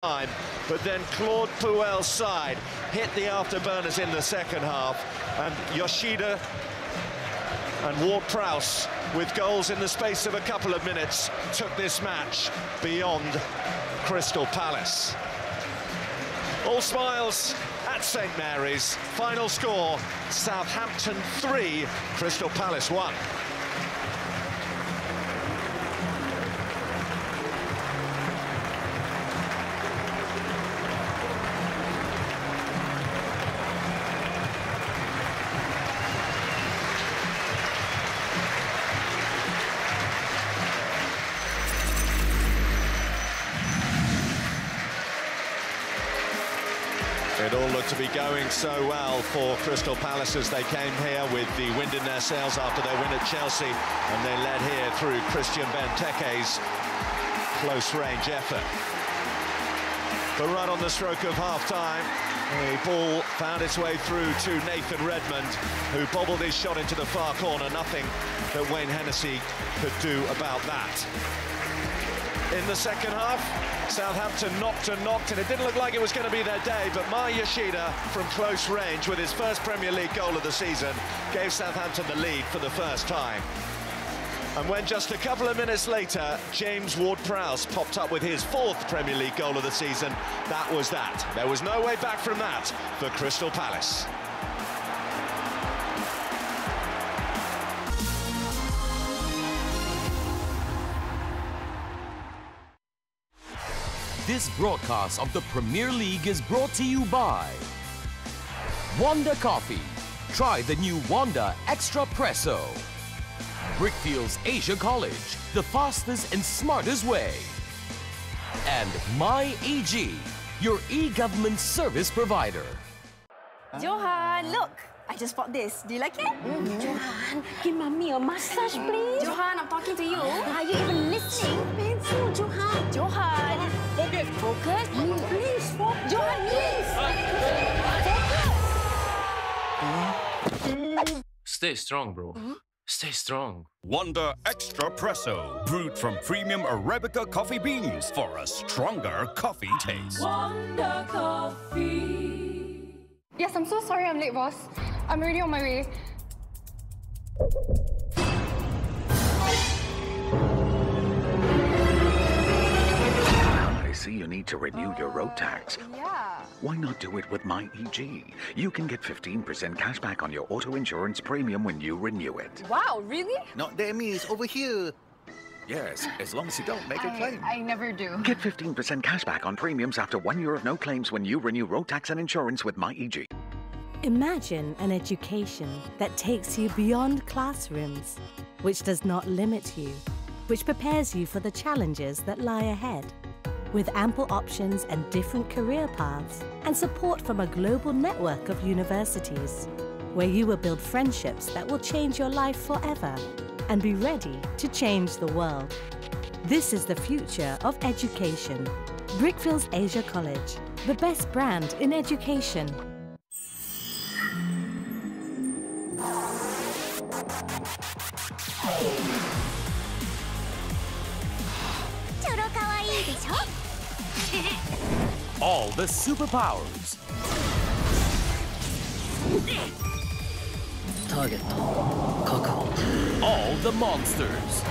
time, but then Claude Puel's side hit the afterburners in the second half, and Yoshida and Ward-Prowse, with goals in the space of a couple of minutes, took this match beyond Crystal Palace. All smiles at St Mary's. Final score, Southampton 3, Crystal Palace 1. It all looked to be going so well for Crystal Palace as they came here with the wind in their sails after their win at Chelsea, and they led here through Christian Benteke's close-range effort. But right on the stroke of half-time, the ball found its way through to Nathan Redmond, who bobbled his shot into the far corner. Nothing that Wayne Hennessy could do about that. In the second half, Southampton knocked and knocked, and it didn't look like it was going to be their day, but Mai Yoshida, from close range, with his first Premier League goal of the season, gave Southampton the lead for the first time. And when just a couple of minutes later, James Ward-Prowse popped up with his fourth Premier League goal of the season, that was that. There was no way back from that for Crystal Palace. This broadcast of the Premier League is brought to you by Wonder Coffee. Try the new Wonder Extra Presso. Brickfields Asia College, the fastest and smartest way. And MyEG, your e-government service provider. Johan, look! I just bought this. Do you like it? Johan, give Mommy a massage, please. Johan, I'm talking to you. Are you even listening? Pencil, Johan. Johan! Focus. Focus. Please, focus. Johan, please. Stay strong, bro. Stay strong. Wonder Extra Presso, brewed from premium Arabica coffee beans for a stronger coffee taste. Wonder Coffee. Yes, I'm so sorry I'm late, boss. I'm already on my way. I see you need to renew your road tax. Yeah. Why not do it with MyEG? You can get 15% cash back on your auto insurance premium when you renew it. Wow, really? Not there, miss. Over here. Yes, as long as you don't make a claim. I never do. Get 15% cash back on premiums after 1 year of no claims when you renew road tax and insurance with MyEG. Imagine an education that takes you beyond classrooms, which does not limit you, which prepares you for the challenges that lie ahead. With ample options and different career paths, and support from a global network of universities, where you will build friendships that will change your life forever and be ready to change the world. This is the future of education. Brickfields Asia College, the best brand in education. All the superpowers. Target. Coco. All the monsters.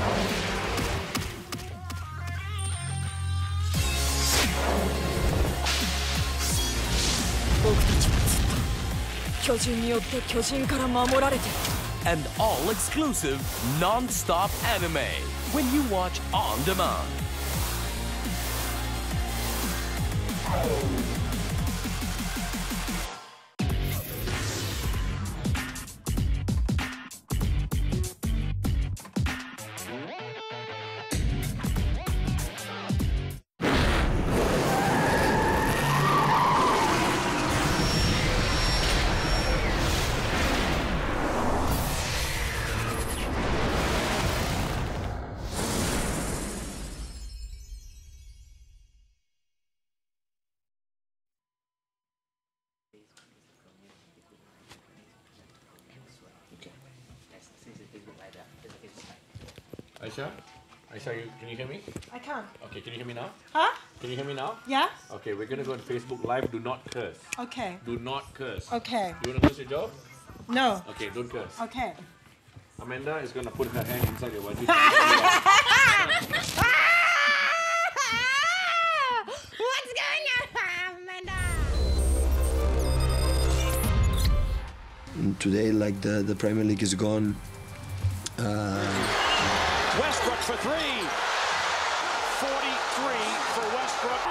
And all exclusive, non-stop anime when you watch on demand. Aisha? Aisha, can you hear me? I can't. Okay, can you hear me now? Huh? Can you hear me now? Yeah? Okay, we're gonna go on Facebook Live. Do not curse. Okay. Do not curse. Okay. You wanna lose your job? No. Okay, don't curse. Okay. Amanda is gonna put her hand inside your body. What's going on, Amanda? Today, like the Premier League is gone. Westbrook for three. 43 for Westbrook.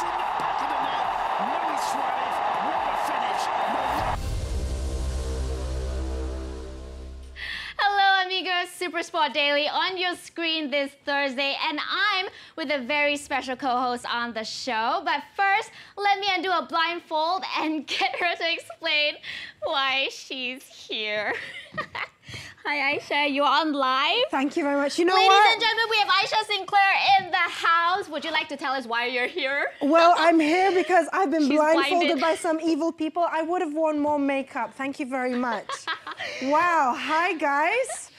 To the net. Millie Suarez. What a finish. Hello, amigos. Supersport Daily on your screen this Thursday, and I'm with a very special co-host on the show. But first, let me undo a blindfold and get her to explain why she's here. Hi, Aisha. You're on live. Thank you very much. You know Ladies what? and gentlemen, we have Aisha Sinclair in the house. Would you like to tell us why you're here? Well, I'm here because I've been She's blindfolded blinded. by some evil people. I would have worn more makeup. Thank you very much. Wow. Hi, guys.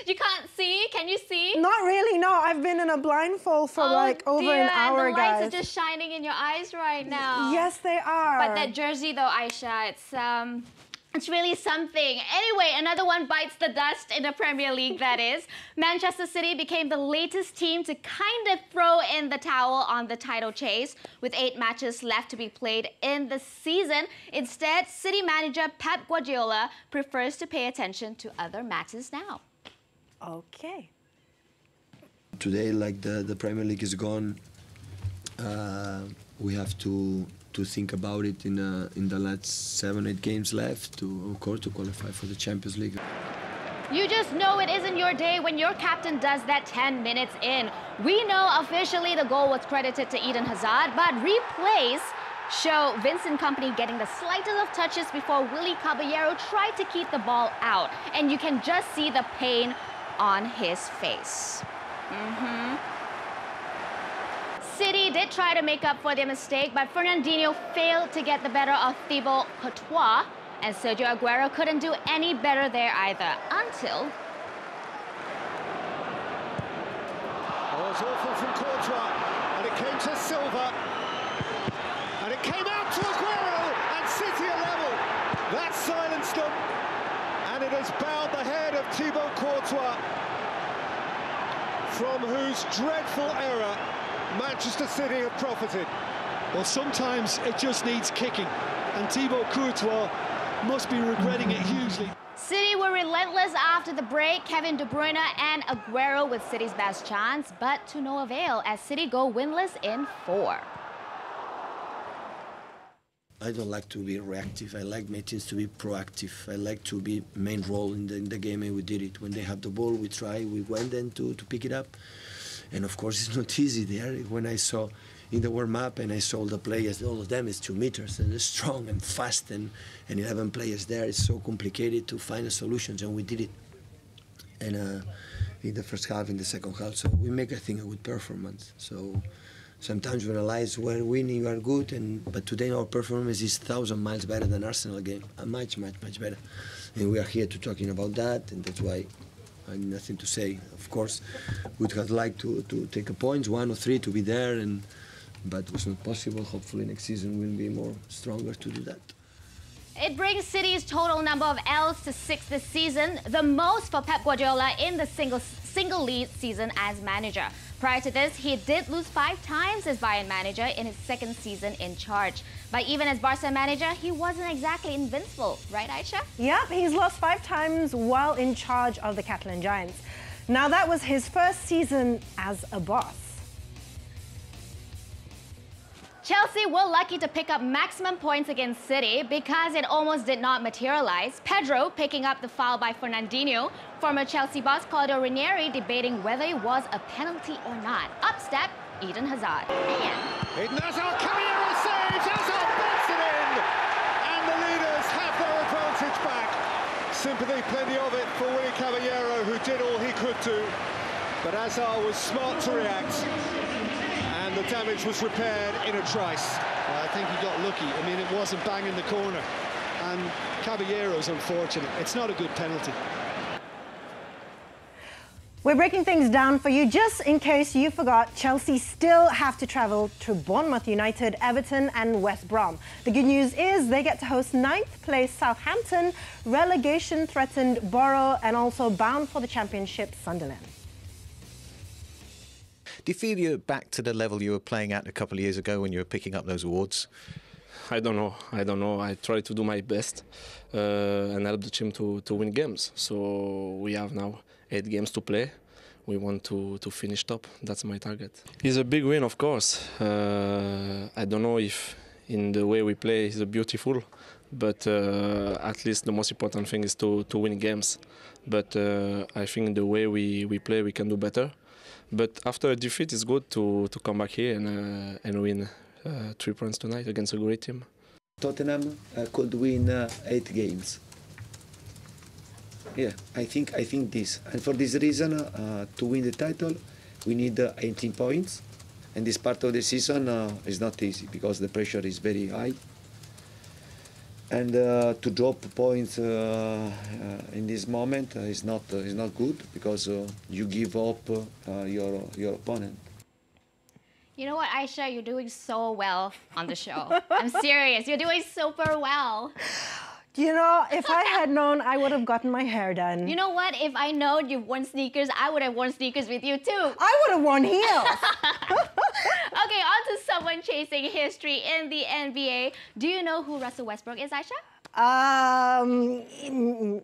You can't see? Can you see? Not really, no. I've been in a blindfold for like over an hour, and the lights guys. are just shining in your eyes right now. Yes, they are. But that jersey, though, Aisha, it's really something. Anyway, another one bites the dust in the Premier League, that is. Manchester City became the latest team to kind of throw in the towel on the title chase, with 8 matches left to be played in the season. Instead, City manager Pep Guardiola prefers to pay attention to other matters now. Okay. Today, like the Premier League is gone, we have to think about it in the last 7-8 games left to, of course, to qualify for the Champions League. You just know it isn't your day when your captain does that 10 minutes in. We know officially the goal was credited to Eden Hazard, but replays show Vincent Kompany getting the slightest of touches before Willy Caballero tried to keep the ball out. And you can just see the pain on his face. City did try to make up for their mistake, but Fernandinho failed to get the better of Thibaut Courtois, and Sergio Aguero couldn't do any better there either, until... Oh, it was awful from Courtois, and it came to Silva, and it came out to Aguero, and City are level. That silenced them, and it has bowed the head of Thibaut Courtois, from whose dreadful error Manchester City have profited. Well, sometimes it just needs kicking, and Thibaut Courtois must be regretting it hugely. City were relentless after the break. Kevin De Bruyne and Aguero with City's best chance, but to no avail as City go winless in 4. I don't like to be reactive. I like my teams to be proactive. I like to be main role in the game, and we did it. When they have the ball, we try. We went then to pick it up. And of course, it's not easy there. When I saw in the warm-up and I saw the players, all of them is 2 meters and they're strong and fast, and 11 players there. It's so complicated to find a solutions, and we did it. And in the first half, in the second half, so we make, I think, a good performance. So sometimes we realize when winning we are good, but today our performance is 1,000 miles better than Arsenal game, much better. And we are here to talking about that, and that's why I have nothing to say. Of course, we'd have liked to take a points, 1 or 3 to be there, but it was not possible. Hopefully next season we'll be more stronger to do that. It brings City's total number of L's to 6 this season, the most for Pep Guardiola in the single lead season as manager. Prior to this, he did lose 5 times as Bayern manager in his 2nd season in charge. But even as Barca manager, he wasn't exactly invincible, right, Aisha? Yep, he's lost 5 times while in charge of the Catalan Giants. Now, that was his first season as a boss. Chelsea were lucky to pick up maximum points against City because it almost did not materialize. Pedro picking up the foul by Fernandinho. Former Chelsea boss Claudio Ranieri debating whether it was a penalty or not. Up step Eden Hazard. And Eden Hazard, Caballero saves, Hazard bats it in! And the leaders have their advantage back. Sympathy, plenty of it for Willy Caballero, who did all he could do. But Hazard was smart to react. And the damage was repaired in a trice. I think he got lucky. I mean, it wasn't bang in the corner. And Caballero's unfortunate. It's not a good penalty. We're breaking things down for you just in case you forgot. Chelsea still have to travel to Bournemouth United, Everton and West Brom. The good news is they get to host 9th place Southampton, relegation-threatened Borough and also bound for the Championship, Sunderland. Do you feel you're back to the level you were playing at a couple of years ago when you were picking up those awards? I don't know. I try to do my best and help the team to win games. So we have now 8 games to play. We want to finish top. That's my target. It's a big win, of course. I don't know if in the way we play is beautiful, but at least the most important thing is to win games. But I think the way we play, we can do better. But after a defeat, it's good to come back here and win 3 points tonight against a great team. Tottenham could win 8 games. Yeah, I think this. And for this reason, to win the title, we need 18 points. And this part of the season is not easy because the pressure is very high. And to drop points in this moment is not good because you give up your opponent. You know what, Aisha? You're doing so well on the show. I'm serious. You're doing super well. You know, if I had known, I would have gotten my hair done. You know what? If I known you've worn sneakers, I would have worn sneakers with you too. I would have worn heels. Okay, on to someone chasing history in the NBA. Do you know who Russell Westbrook is, Aisha?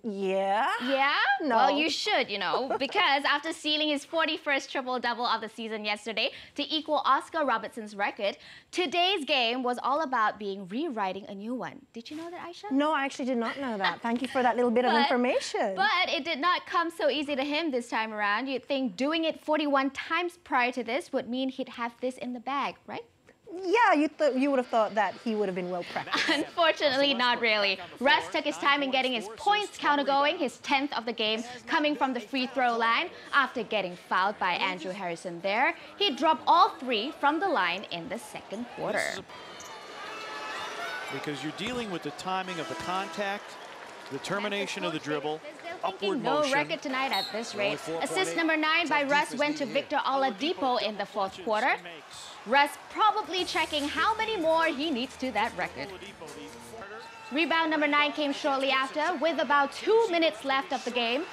Yeah. Yeah? No. Well, you should, you know, because after sealing his 41st triple-double of the season yesterday to equal Oscar Robertson's record, today's game was all about rewriting a new one. Did you know that, Aisha? No, I actually did not know that. Thank you for that little bit of information. But it did not come so easy to him this time around. You'd think doing it 41 times prior to this would mean he'd have this in the bag, right? Yeah, you would have thought that he would have been well practiced. Unfortunately, not really. Russ took his time in getting his points counter going, his 10th of the game, coming from the free throw line. After getting fouled by Andrew Harrison there, he dropped all 3 from the line in the second quarter. Because you're dealing with the timing of the contact, the termination of the dribble, upward no motion. record tonight at this rate. Assist number 9 by Russ went to Victor Oladipo in the 4th quarter. Russ probably checking how many more he needs to that record. Rebound number 9 came shortly after with about 2 minutes left of the game.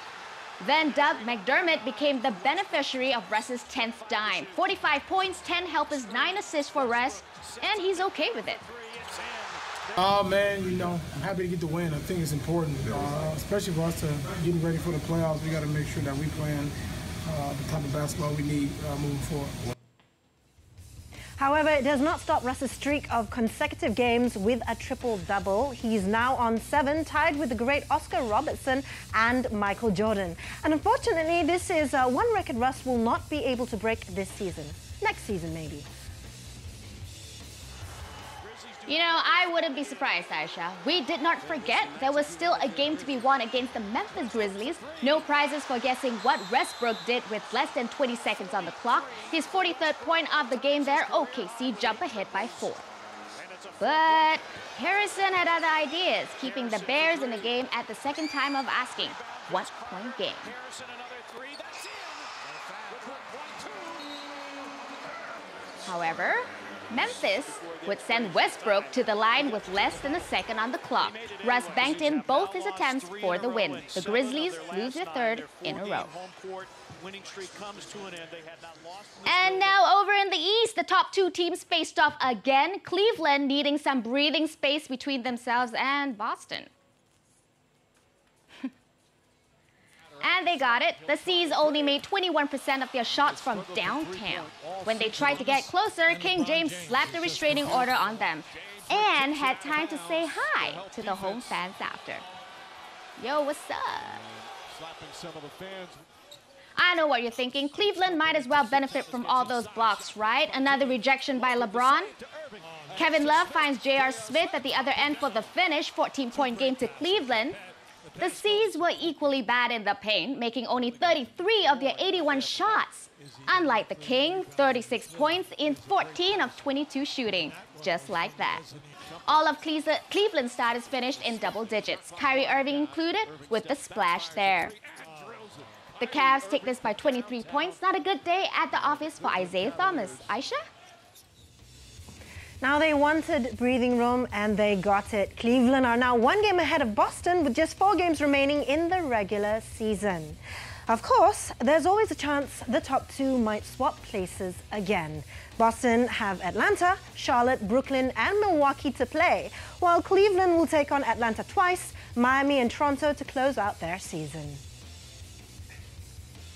Then Doug McDermott became the beneficiary of Russ's 10th dime. 45 points, 10 helpers, 9 assists for Russ, and he's okay with it. Oh man, you know, I'm happy to get the win. I think it's important, especially for us to getting ready for the playoffs. We got to make sure that we playing the type of basketball we need moving forward. However, it does not stop Russ's streak of consecutive games with a triple-double. He's now on 7, tied with the great Oscar Robertson and Michael Jordan. And unfortunately, this is one record Russ will not be able to break this season. Next season, maybe. You know, I wouldn't be surprised, Aisha. We did not forget there was still a game to be won against the Memphis Grizzlies. No prizes for guessing what Westbrook did with less than 20 seconds on the clock. His 43rd point of the game there, OKC jump ahead by 4. But Harrison had other ideas, keeping the Bears in the game at the second time of asking. 1-point game. However, Memphis would send Westbrook to the line with less than a second on the clock. Russ banked in both his attempts for the win. The Grizzlies lose their 3rd in a row. And now over in the East, the top 2 teams faced off again. Cleveland needing some breathing space between themselves and Boston. And they got it. The C's only made 21% of their shots from downtown. When they tried to get closer, King James slapped a restraining order on them and had time to say hi to the home fans after. Yo, what's up? I know what you're thinking. Cleveland might as well benefit from all those blocks, right? Another rejection by LeBron. Kevin Love finds J.R. Smith at the other end for the finish. 14-point game to Cleveland. The C's were equally bad in the paint, making only 33 of their 81 shots. Unlike the King, 36 points in 14 of 22 shooting. Just like that. All of Cleveland's starters finished in double digits, Kyrie Irving included, with the splash there. The Cavs take this by 23 points. Not a good day at the office for Isaiah Thomas. Aisha? Now they wanted breathing room and they got it. Cleveland are now 1 game ahead of Boston with just 4 games remaining in the regular season. Of course, there's always a chance the top 2 might swap places again. Boston have Atlanta, Charlotte, Brooklyn and Milwaukee to play, while Cleveland will take on Atlanta twice, Miami and Toronto to close out their season.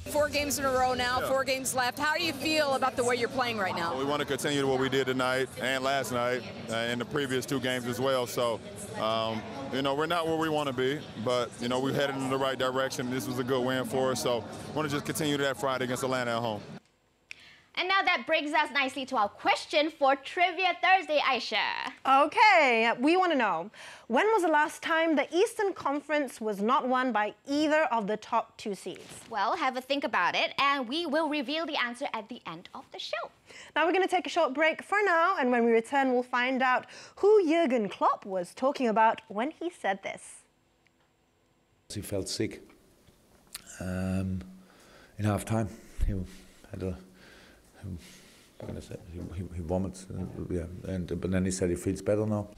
4 games in a row now, 4 games left. How do you feel about the way you're playing right now? We want to continue what we did tonight and last night and the previous 2 games as well. So, you know, we're not where we want to be, but, you know, we're headed in the right direction. This was a good win for us. So, I want to just continue that Friday against Atlanta at home. And now that brings us nicely to our question for Trivia Thursday, Aisha. Okay, we want to know, when was the last time the Eastern Conference was not won by either of the top 2 seeds? Well, have a think about it, and we will reveal the answer at the end of the show. Now we're going to take a short break for now, and when we return, we'll find out who Jurgen Klopp was talking about when he said this. He felt sick in half-time. He had a... He vomits, yeah, but then he said he feels better now.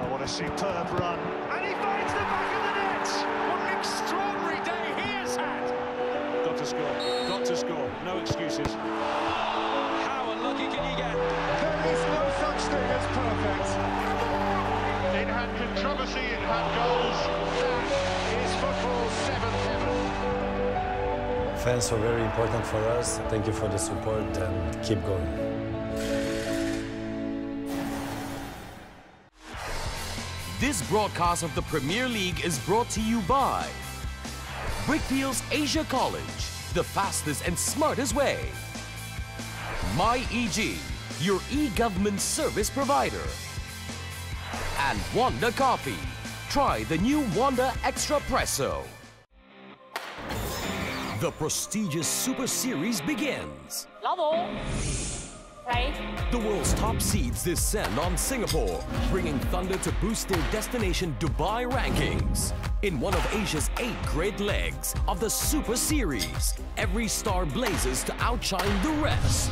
What a superb run. And he finds the back of the net. What an extraordinary day he has had. Got to score. Got to score. No excuses. How unlucky can you get? There is no such thing as perfect. It had controversy, it had goals. That is football's 7th heaven. Fans are very important for us. Thank you for the support and keep going. This broadcast of the Premier League is brought to you by Brickfields Asia College, the fastest and smartest way. MyEG, your e-government service provider. And Wanda Coffee. Try the new Wanda Extra Presso. The prestigious Super Series begins. The world's top seeds descend on Singapore, bringing thunder to boost their destination Dubai rankings. In one of Asia's 8 great legs of the Super Series, every star blazes to outshine the rest.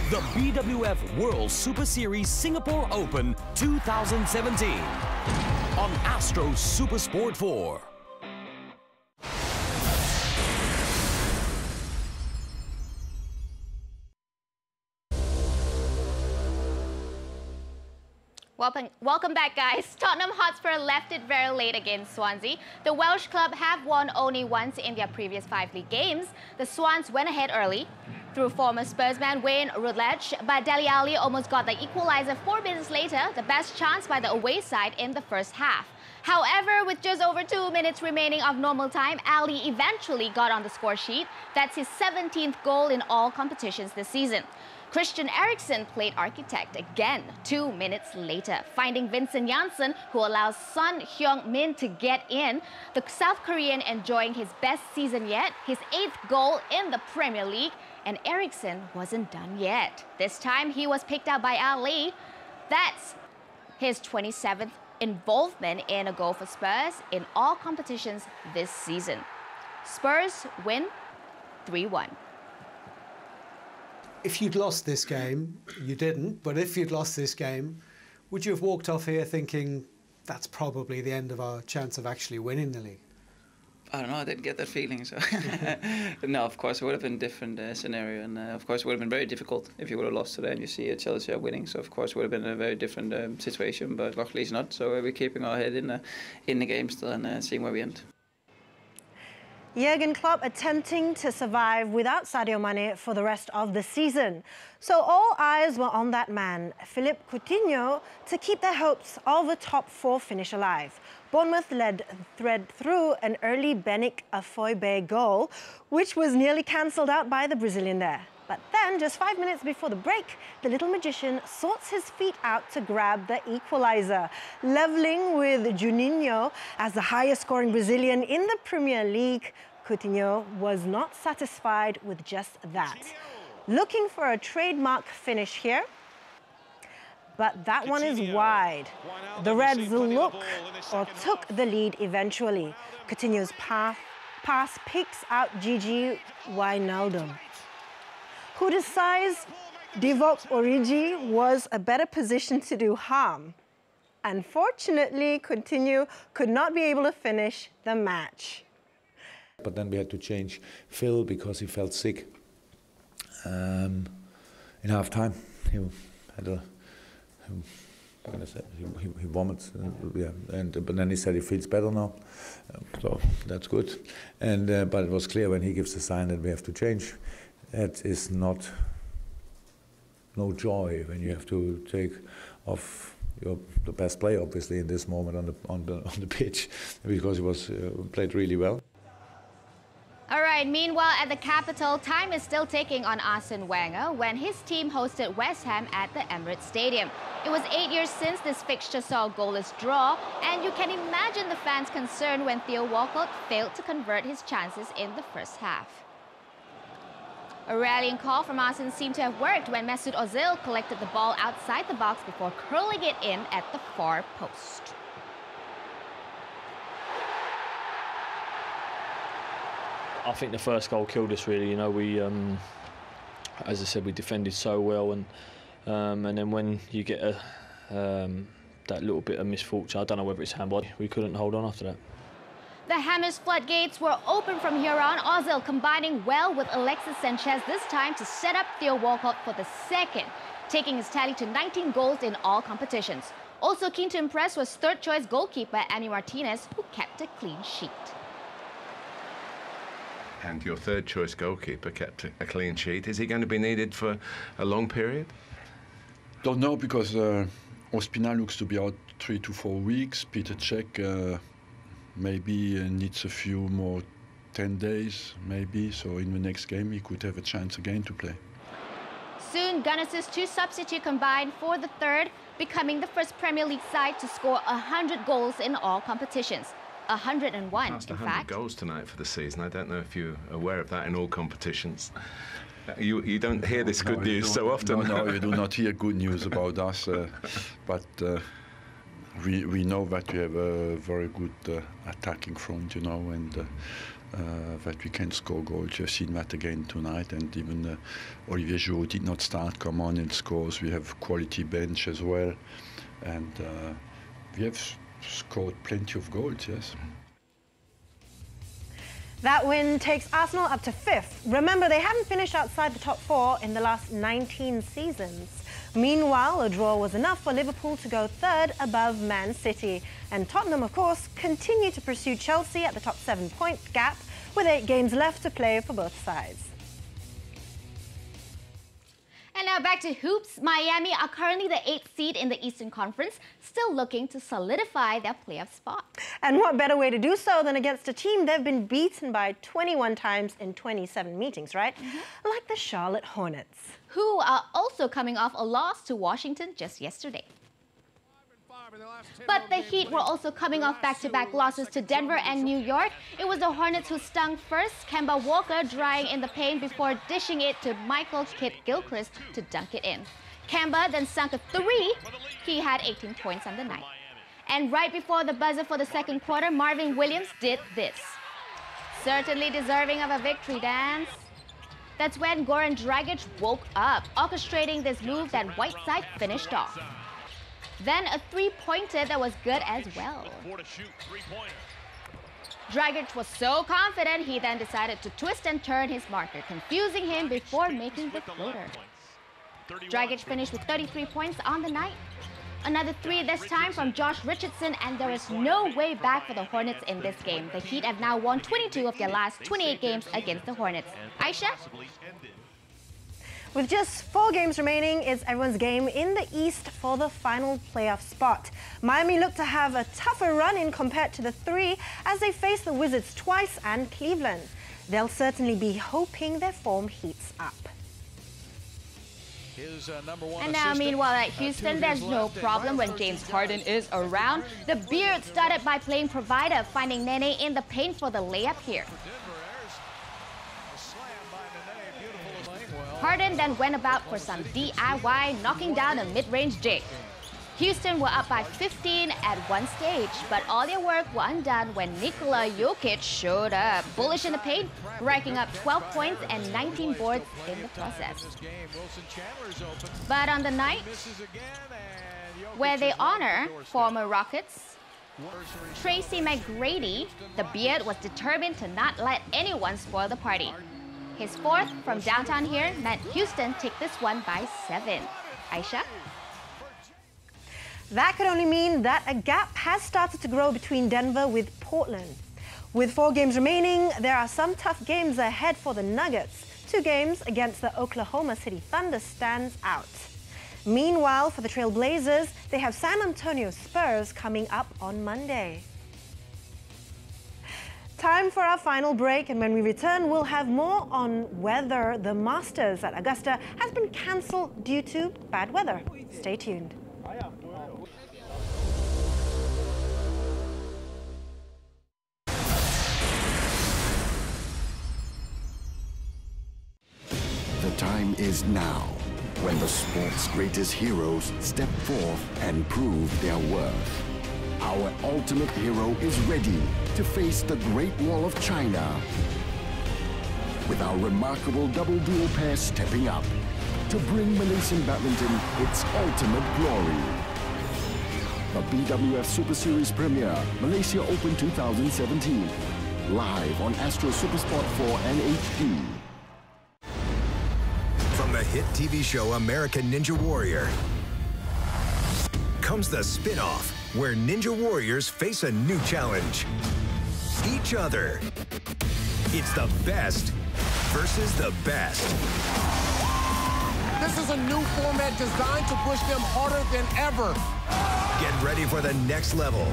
The BWF World Super Series Singapore Open 2017 on Astro Super Sport 4. Welcome back, guys. Tottenham Hotspur left it very late against Swansea. The Welsh club have won only once in their previous 5 league games. The Swans went ahead early through former Spursman Wayne Routledge, but Dele Alli almost got the equaliser 4 minutes later, the best chance by the away side in the first half. However, with just over 2 minutes remaining of normal time, Ali eventually got on the score sheet. That's his 17th goal in all competitions this season. Christian Eriksen played architect again 2 minutes later, finding Vincent Janssen, who allows Son Heung-min to get in. The South Korean enjoying his best season yet, his 8th goal in the Premier League, and Eriksen wasn't done yet. This time he was picked out by Ali. That's his 27th involvement in a goal for Spurs in all competitions this season. Spurs win 3-1. If you'd lost this game, you didn't, but if you'd lost this game, would you have walked off here thinking that's probably the end of our chance of actually winning the league? I don't know, I didn't get that feeling. So no, of course, it would have been a different scenario. And of course, it would have been very difficult if you would have lost today and you see Chelsea are winning. So of course, it would have been a very different situation, but luckily it's not. So we're keeping our head in the game still and seeing where we end. Jurgen Klopp attempting to survive without Sadio Mane for the rest of the season. So all eyes were on that man, Philippe Coutinho, to keep their hopes of a top 4 finish alive. Bournemouth led through an early Benik Afoibe goal, which was nearly cancelled out by the Brazilian there. But then, just 5 minutes before the break, the little magician sorts his feet out to grab the equaliser, levelling with Juninho as the highest scoring Brazilian in the Premier League. Coutinho was not satisfied with just that. Looking for a trademark finish here, but that one is wide. The Reds took the lead eventually. Coutinho's pass picks out Gigi Wijnaldum, who decides Divock Origi was a better position to do harm. Unfortunately, Coutinho could not be able to finish the match. But then we had to change Phil because he felt sick. In half time, he had a he vomits, but then he said he feels better now, so that's good. And but it was clear when he gives the sign that we have to change. That is no joy when you have to take off the best player, obviously, in this moment on the pitch, because he was played really well. All right, meanwhile, at the capital, time is still ticking on Arsene Wenger when his team hosted West Ham at the Emirates Stadium. It was 8 years since this fixture saw a goalless draw, and you can imagine the fans' concern when Theo Walcott failed to convert his chances in the first half. A rallying call from Arsene seemed to have worked when Mesut Ozil collected the ball outside the box before curling it in at the far post. I think the first goal killed us, really. You know, we, as I said, we defended so well, and then when you get that little bit of misfortune, I don't know whether it's handball, we couldn't hold on after that. The Hammers' floodgates were open from here on. Ozil combining well with Alexis Sanchez this time to set up Theo Walcott for the second, taking his tally to 19 goals in all competitions. Also keen to impress was third-choice goalkeeper Annie Martinez, who kept a clean sheet. And your third-choice goalkeeper kept a clean sheet. Is he going to be needed for a long period? Don't know, because Ospina looks to be out 3 to 4 weeks. Peter Cech maybe needs a few more 10 days, maybe. So in the next game, he could have a chance again to play. Soon, Gunners' 2 substitutes combined for the third, becoming the first Premier League side to score 100 goals in all competitions. 101, Past in 100 fact. goals tonight for the season. I don't know if you're aware of that in all competitions. You don't hear this good news so often. No, you do not hear good news about us, but we know that we have a very good attacking front, you know, and that we can score goals. You've seen that again tonight, and even Olivier Giroud did not start, come on and scores. We have quality bench as well, and we have scored plenty of goals, yes. That win takes Arsenal up to 5th. Remember, they haven't finished outside the top 4 in the last 19 seasons. Meanwhile, a draw was enough for Liverpool to go 3rd above Man City. And Tottenham, of course, continue to pursue Chelsea at the top 7-point gap with 8 games left to play for both sides. And now back to hoops. Miami are currently the 8th seed in the Eastern Conference, still looking to solidify their playoff spot. And what better way to do so than against a team they've been beaten by 21 times in 27 meetings, right? Like the Charlotte Hornets, who are also coming off a loss to Washington just yesterday. But the Heat were also coming off back-to-back losses to Denver and New York. It was the Hornets who stung first, Kemba Walker drying in the paint before dishing it to Michael Kidd-Gilchrist to dunk it in. Kemba then sunk a 3. He had 18 points on the night. And right before the buzzer for the second quarter, Marvin Williams did this. Certainly deserving of a victory dance. That's when Goran Dragic woke up, orchestrating this move that Whiteside finished off. Then a 3-pointer that was good as well. Dragic was so confident, he then decided to twist and turn his marker, confusing him before making the floater. Dragic finished with 33 points on the night. Another three this time from Josh Richardson, and there is no way back for the Hornets in this game. The Heat have now won 22 of their last 28 games against the Hornets. Aisha? With just 4 games remaining, it's everyone's game in the East for the final playoff spot. Miami look to have a tougher run-in compared to the 3 as they face the Wizards twice and Cleveland. They'll certainly be hoping their form heats up. And now, meanwhile, at Houston, there's no problem when James Harden is around. The Beard started by playing provider, finding Nene in the paint for the layup here. Harden then went about for some DIY, knocking down a mid-range jig. Houston were up by 15 at one stage, but all their work were undone when Nikola Jokic showed up. Bullish in the paint, racking up 12 points and 19 boards in the process. But on the night where they honor former Rockets, Tracy McGrady, the Beard was determined to not let anyone spoil the party. His 4th from downtown here meant Houston take this one by 7. Aisha? That could only mean that a gap has started to grow between Denver with Portland. With 4 games remaining, there are some tough games ahead for the Nuggets. 2 games against the Oklahoma City Thunder stands out. Meanwhile, for the Trail Blazers, they have San Antonio Spurs coming up on Monday. Time for our final break, and when we return, we'll have more on whether the Masters at Augusta has been cancelled due to bad weather. Stay tuned. The time is now, when the sport's greatest heroes step forth and prove their worth. Our ultimate hero is ready to face the Great Wall of China, with our remarkable double duel pair stepping up to bring Malaysian badminton its ultimate glory. The BWF Super Series premiere, Malaysia Open 2017, live on Astro Supersport 4 and HD. From the hit TV show American Ninja Warrior comes the spin-off where Ninja Warriors face a new challenge. Each other. It's the best versus the best. This is a new format designed to push them harder than ever. Get ready for the next level.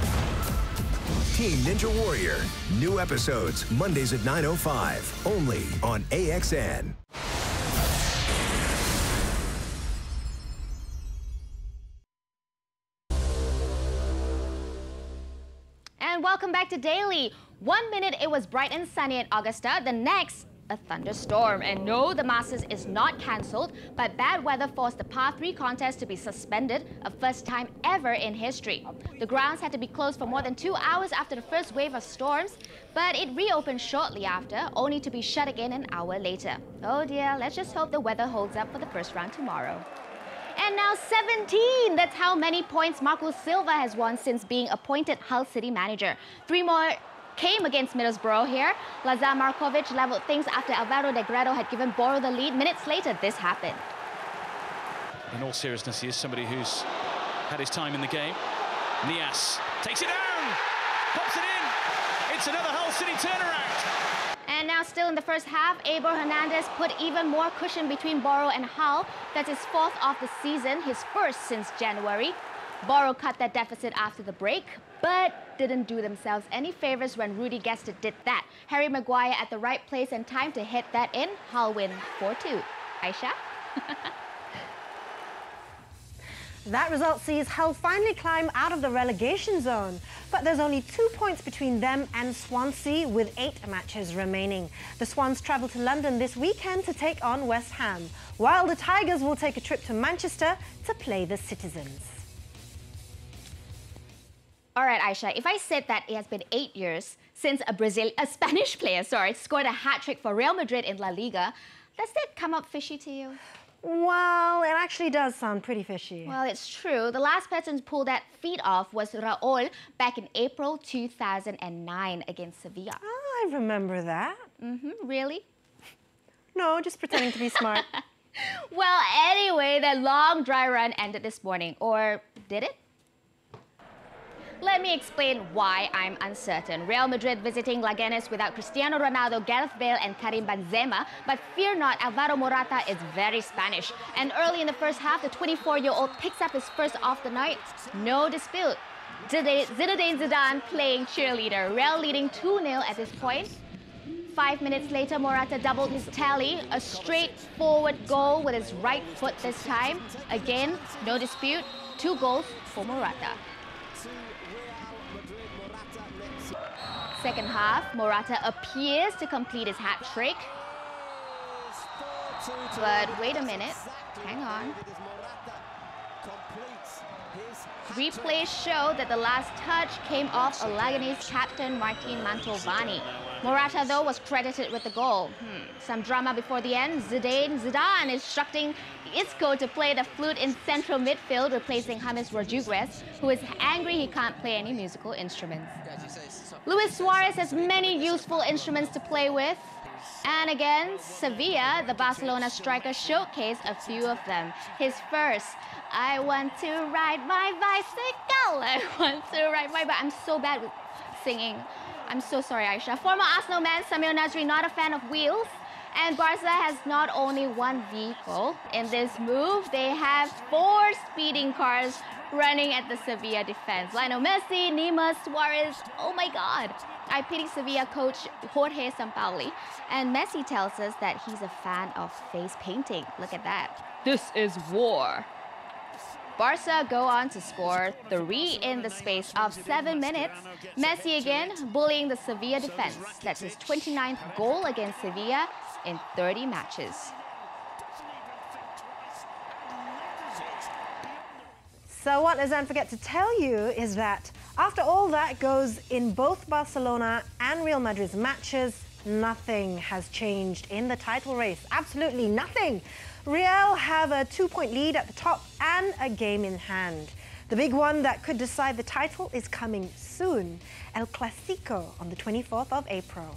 Team Ninja Warrior. New episodes, Mondays at 9:05, only on AXN. And welcome back to Daily. 1 minute it was bright and sunny at Augusta, the next a thunderstorm. And no, the Masters is not cancelled, but bad weather forced the Par 3 contest to be suspended, a first time ever in history. The grounds had to be closed for more than 2 hours after the first wave of storms, but it reopened shortly after, only to be shut again an hour later. Oh dear, let's just hope the weather holds up for the first round tomorrow. And now 17! That's how many points Marco Silva has won since being appointed Hull City manager. 3 more came against Middlesbrough here. Lazar Markovic leveled things after Alvaro Negredo had given Boro the lead. Minutes later, this happened. In all seriousness, he is somebody who's had his time in the game. Nias takes it down, pops it in. It's another Hull City turnaround. And now still in the first half, Abel Hernandez put even more cushion between Boro and Hull. That's his 4th of the season, his 1st since January. Boro cut that deficit after the break, but didn't do themselves any favors when Rudy Gestert did that. Harry Maguire at the right place and time to hit that in. Hull win 4-2. Aisha? That result sees Hull finally climb out of the relegation zone. But there's only 2 points between them and Swansea with 8 matches remaining. The Swans travel to London this weekend to take on West Ham, while the Tigers will take a trip to Manchester to play the Citizens. All right, Aisha, if I said that it has been 8 years since a Spanish player, scored a hat-trick for Real Madrid in La Liga, does that come up fishy to you? Well, it actually does sound pretty fishy. Well, it's true. The last person to pull that feat off was Raul back in April 2009 against Sevilla. Oh, I remember that. Really? No, just pretending to be smart. Well, anyway, the long dry run ended this morning. Or did it? Let me explain why I'm uncertain. Real Madrid visiting Leganes without Cristiano Ronaldo, Gareth Bale and Karim Benzema. But fear not, Alvaro Morata is very Spanish. And early in the first half, the 24-year-old picks up his first of the night. No dispute. Zinedine Zidane playing cheerleader. Real leading 2-0 at this point. 5 minutes later, Morata doubled his tally. A straightforward goal with his right foot this time. Again, no dispute. 2 goals for Morata. Second half, Morata appears to complete his hat trick. But wait a minute, hang on. Replays show that the last touch came off a Leganese captain, Martin Mantovani. Morata, though, was credited with the goal. Some drama before the end. Zidane instructing Isco to play the flute in central midfield, replacing James Rodriguez, who is angry he can't play any musical instruments. Luis Suarez has many useful instruments to play with. And again, Sevilla, the Barcelona striker, showcased a few of them. His first, I want to ride my bicycle. I want to ride my bike. I'm so bad with singing. I'm so sorry, Aisha. Former Arsenal man Samir Nasri, not a fan of wheels. And Barca has not only one vehicle. In this move, they have 4 speeding cars running at the Sevilla defense. Lionel Messi, Neymar, Suarez, oh my God. I pity Sevilla coach Jorge Sampaoli. And Messi tells us that he's a fan of face painting. Look at that. This is war. Barca go on to score 3 in the space of 7 minutes. Messi again bullying the Sevilla defense. That's his 29th goal against Sevilla in 30 matches. So what Lez Ann forget to tell you is that after all that goes in both Barcelona and Real Madrid's matches, nothing has changed in the title race. Absolutely nothing. Real have a 2-point lead at the top and a game in hand. The big one that could decide the title is coming soon. El Clasico on the 24th of April.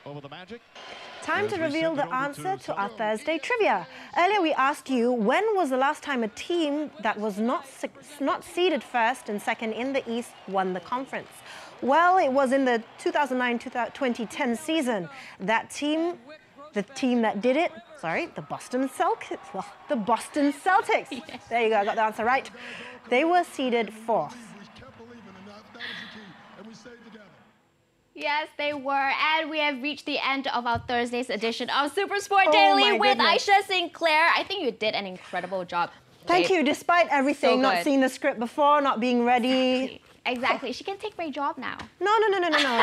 Over the magic. Time to reveal the answer to our Thursday trivia. Earlier we asked you, when was the last time a team that was not seeded first and second in the East won the conference? Well, it was in the 2009-2010 season. That team, the team that did it, the Boston Celtics. Well, the Boston Celtics. Yes. There you go, I got the answer right. They were seeded 4th. Yes, they were. And we have reached the end of our Thursday's edition of Super Sport Daily with Aisha Sinclair. I think you did an incredible job. Thank you, despite everything, not seeing the script before, not being ready. Exactly. She can take my job now. No.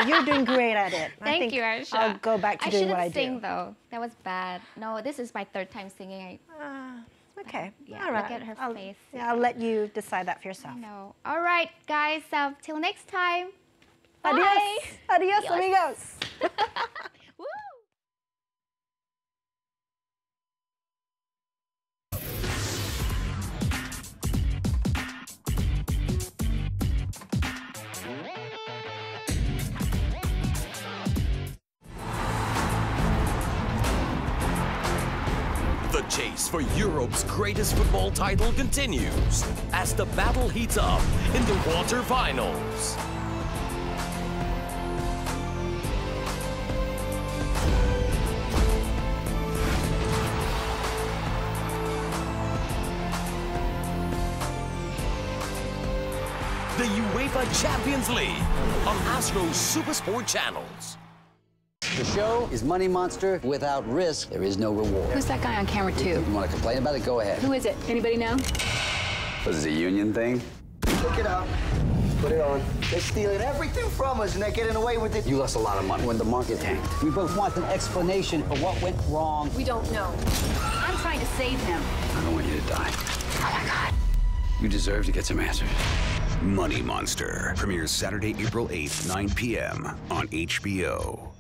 You're doing great at it. Thank you, Aisha. I'll go back to doing what I do. I shouldn't sing, though. That was bad. No, this is my 3rd time singing. Okay. Yeah, all right. Look at her face. Yeah, I'll let you decide that for yourself. No. All right, guys. Till next time. Bye. Adios, amigos. The chase for Europe's greatest football title continues as the battle heats up in the quarter-finals. The UEFA Champions League on Astro's Super Sport channels. The show is Money Monster. Without risk, there is no reward. Who's that guy on camera 2? You want to complain about it? Go ahead. Who is it? Anybody know? Was this a union thing? Pick it up. Put it on. They're stealing everything from us and they're getting away with it. You lost a lot of money when the market tanked. We both want an explanation for what went wrong. We don't know. I'm trying to save him. I don't want you to die. Oh, my God. You deserve to get some answers. Money Monster premieres Saturday, April 8th, 9 p.m. on HBO.